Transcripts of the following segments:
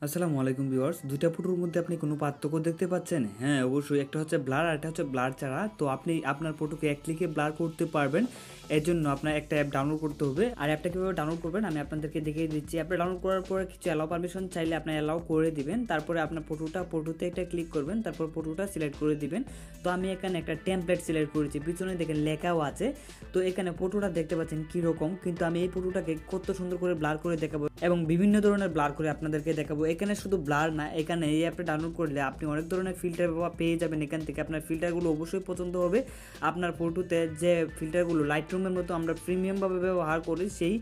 আসসালামু আলাইকুম ভিউয়ার্স, দুইটা ফটোর মধ্যে আপনি কোনো পার্থক্য দেখতে পাচ্ছেন? হ্যাঁ, অবশ্যই। একটা হচ্ছে ব্লার আর একটা হচ্ছে ব্লার ছাড়া। তো আপনি আপনার ফটোকে এক ক্লিকে ব্লার করতে পারবেন। এর জন্য আপনার একটা অ্যাপ ডাউনলোড করতে হবে। আর অ্যাপটা কীভাবে ডাউনলোড করবেন আমি আপনাদেরকে দেখিয়ে দিচ্ছি। অ্যাপটা ডাউনলোড করার পরে কিছু অ্যালাউ পারমিশন চাইলে আপনি অ্যালাউ করে দিবেন। তারপরে আপনার ফটোতে একটা ক্লিক করবেন, তারপর ফটোটা সিলেক্ট করে দিবেন। তো আমি এখানে একটা টেমপ্লেট সিলেক্ট করেছি, পিছনে দেখেন লেখাও আছে। তো এখানে ফটোটা দেখতে পাচ্ছেন কীরকম, কিন্তু আমি এই ফটোটাকে কত সুন্দর করে ব্লার করে দেখাবো এবং বিভিন্ন ধরনের ব্লার করে আপনাদেরকে দেখাবো। এখানে শুধু ব্লার না, এখানে এই অ্যাপটা ডাউনলোড করলে আপনি অনেক ধরনের ফিল্টার পেয়ে যাবেন। এখান থেকে আপনার ফিল্টারগুলো অবশ্যই পছন্দ হবে। আপনার ফটোতে যে ফিল্টারগুলো লাইটরুমের মতো আমরা প্রিমিয়ামভাবে ব্যবহার করি, সেই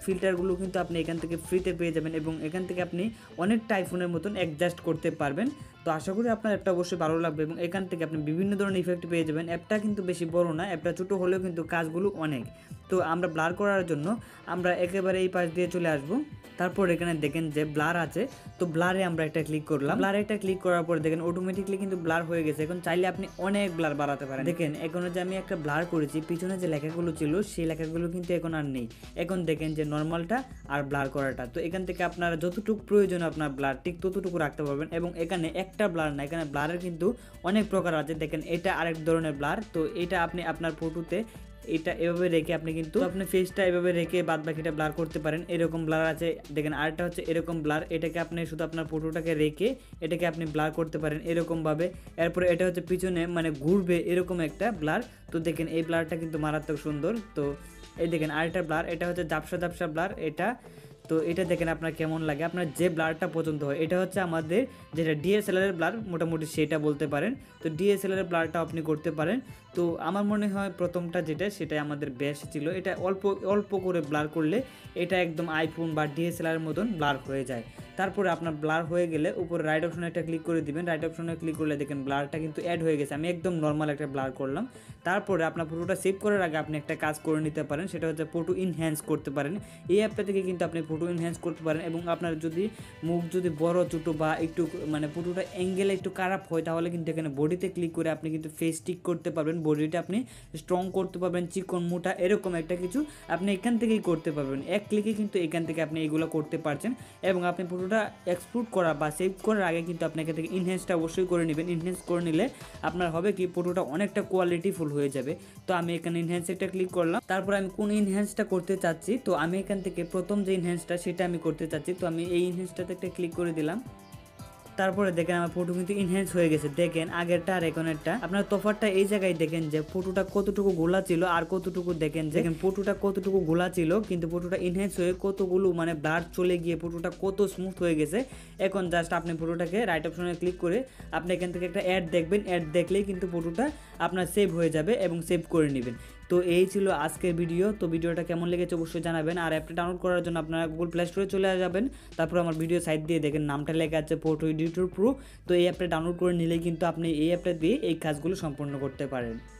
ফিল্টারগুলো কিন্তু আপনি এখান থেকে ফ্রিতে পেয়ে যাবেন এবং এখান থেকে আপনি অনেকটা আইফোনের মতন অ্যাডজাস্ট করতে পারবেন। তো আশা করি আপনার অ্যাপটা অবশ্যই ভালো লাগবে এবং এখান থেকে আপনি বিভিন্ন ধরনের ইফেক্ট পেয়ে যাবেন। অ্যাপটা কিন্তু বেশি বড় না, অ্যাপটা ছোটো হলেও কিন্তু কাজগুলো অনেক। তো আমরা ব্লার করার জন্য আমরা একেবারে এই পাশ দিয়ে চলে আসব। তারপর এখানে দেখেন যে ব্লার আছে, তো ব্লারে আমরা একটা ক্লিক করলাম। ব্লারে একটা ক্লিক করার পর দেখেন অটোমেটিকলি কিন্তু ব্লার হয়ে গেছে। এখন চাইলে আপনি অনেক ব্লার বাড়াতে পারেন। দেখেন এখন যে আমি একটা ব্লার করেছি, পিছনে যে লেখাগুলো ছিল সেই লেখাগুলো কিন্তু এখন আর নেই। এখন দেখেন যে নর্মালটা আর ব্লার করাটা। তো এখান থেকে আপনারা যতটুকু প্রয়োজন আপনার ব্লার ঠিক ততটুকু রাখতে পারবেন। এবং এখানে একটা ব্লার না, এখানে ব্লারের কিন্তু অনেক প্রকার আছে। দেখেন এটা আরেক ধরনের ব্লার। তো এটা আপনি আপনার ফটোতে এটা এভাবে রেখে আপনি কিন্তু আপনার ফেসটা এভাবে রেখে বাদ বাকিটা ব্লার করতে পারেন। এরকম ব্লার আছে। দেখেন আরেকটা হচ্ছে এরকম ব্লার, এটাকে আপনি শুধু আপনার ফটোটাকে রেখে এটাকে আপনি ব্লার করতে পারেন এরকমভাবে। এরপরে এটা হচ্ছে পিছনে মানে ঘুরবে এরকম একটা ব্লার। তো দেখেন এই ব্লারটা কিন্তু মারাত্মক সুন্দর। তো এই দেখেন আরেকটা ব্লার, এটা হচ্ছে ঝাপসা ঝাপসা ব্লার এটা। তো এটা দেখেন আপনার কেমন লাগে, আপনার যে ব্লারটা পছন্দ হয়। এটা হচ্ছে আমাদের যেটা ডিএসএলআর ব্লার মোটামুটি সেটা বলতে পারেন। তো ডিএসএলআর ব্লারটা আপনি করতে পারেন। তো আমার মনে হয় প্রথমটা যেটা সেটাই আমাদের বেস্ট ছিল। এটা অল্প অল্প করে ব্লার করলে এটা একদম আইফোন বা ডিএসএলআর মতন ব্লার হয়ে যায়। তারপরে আপনার ব্লার হয়ে গেলে উপরে রাইট অপশনে একটা ক্লিক করে দিবেন। রাইট অপশনে ক্লিক করলে দেখেন ব্লারটা কিন্তু অ্যাড হয়ে গেছে। আমি একদম নর্মাল একটা ব্লার করলাম। তারপরে আপনার ফটোটা সেভ করার আগে আপনি একটা কাজ করে নিতে পারেন, সেটা হচ্ছে ফটো ইনহ্যান্স করতে পারেন। এই অ্যাপটা থেকে কিন্তু আপনি ফটো ইনহ্যান্স করতে পারেন এবং আপনার যদি মুখ যদি বড় ছোটো বা একটু মানে ফটোটা অ্যাঙ্গেলে একটু খারাপ হয়, তাহলে কিন্তু এখানে বডিতে ক্লিক করে আপনি কিন্তু ফেস টিক করতে পারবেন। বডিটা আপনি স্ট্রং করতে পারবেন, চিকন মোটা এরকম একটা কিছু আপনি এখান থেকেই করতে পারবেন। এক ক্লিকে কিন্তু এখান থেকে আপনি এগুলো করতে পারছেন। এবং আপনি ফটোটা এক্সপোর্ট করা বা সেভ করার আগে কিন্তু আপনি এখান থেকে ইনহ্যান্সটা অবশ্যই করে নেবেন। ইনহ্যান্স করে নিলে আপনার হবে কি ফটোটা অনেকটা কোয়ালিটিফুল হয়ে যাবে। তো আমি এখানে ইনহ্যান্স একটা ক্লিক করলাম। তারপর আমি কোন ইনহ্যান্সটা করতে চাচ্ছি, তো আমি এখান থেকে প্রথম যে ইনহ্যান্সটা সেটা আমি করতে চাচ্ছি। তো আমি এই ইনহ্যান্সটাতে একটা ক্লিক করে দিলাম। তারপরে দেখেন আমার ফটো কিন্তু ইনহ্যান্স হয়ে গেছে। দেখেন আগেরটা আর এখনেরটা আপনার তফাৎটা এই জায়গায় দেখেন যে ফটোটা কতটুকু গোলা ছিল আর কতটুকু দেখেন ফটোটা কতটুকু গোলা ছিল, কিন্তু ফটোটা ইনহ্যান্স হয়ে কতগুলো মানে ব্লার চলে গিয়ে ফটোটা কত স্মুথ হয়ে গেছে। এখন জাস্ট আপনি ফটোটাকে রাইট অপশনে ক্লিক করে আপনি এখান থেকে একটা অ্যাড দেখবেন। অ্যাড দেখলেই কিন্তু ফটোটা আপনার সেভ হয়ে যাবে এবং সেভ করে নেবেন। তো এই ছিল আজকের ভিডিও। তো ভিডিওটা কেমন লেগেছে অবশ্যই জানাবেন। আর অ্যাপটা ডাউনলোড করার জন্য আপনারা গুগল প্লে স্টোরে চলে যাবেন। তারপর আমার ভিডিও সাইট দিয়ে দেখেন নামটা লেখা আছে ফটো এডিটর প্রো। তো এই অ্যাপটা ডাউনলোড করে নিলেই কিন্তু আপনি এই অ্যাপটা দিয়ে এই কাজগুলো সম্পন্ন করতে পারেন।